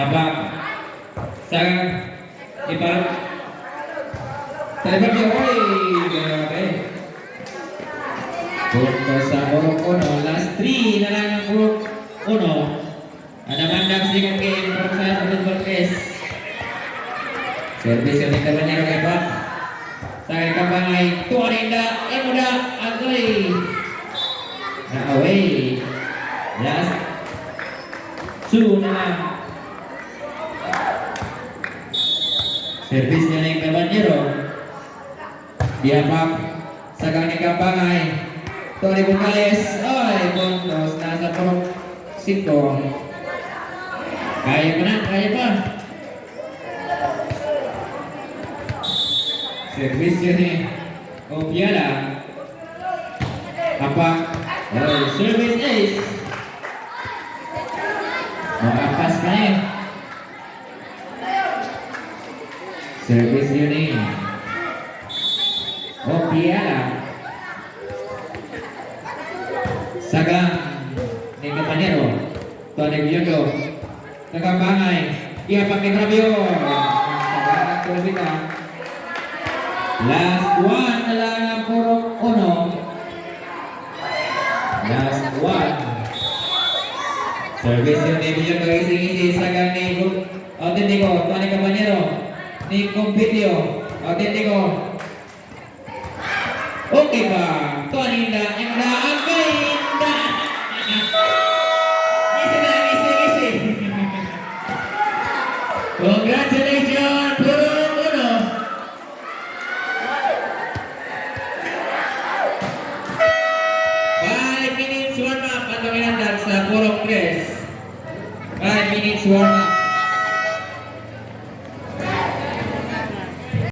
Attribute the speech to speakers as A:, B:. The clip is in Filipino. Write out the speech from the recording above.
A: Abang sa iba sa iba niyo ay grabe. Punto sa Burok 1, last 3 na lang ang Burok 1. Anamandang second game para sa Burok Borges. Service yung Cabanero kay Pat. Sa Kabangay, Tuarinda, Emuda, Agoy. Na away. Last 2 na lang. Service niya ng Cabanero. Dihapak sa Gani Kabangay. Tony Bungales. Ay, bonus. Nasa Burok 5. Kaya pa na, kaya pa. Service yun eh. Opiala. Apak. Oh, service ace. Makapas ka eh. Service yun eh. Opiala. Sagang ni Cabanero. Tony Biyondo. Nakabangay. Ihapak ni Trabio. Sagang at Tulabita. Last 1 na lang ang Burok 1. Last 1. Service yun ni Biyondo. Ising-isi. Sagang ni Autentico. Tony Cabanero. Ni Compitio. Autentico. Okay ba? Tony na. Yung daan.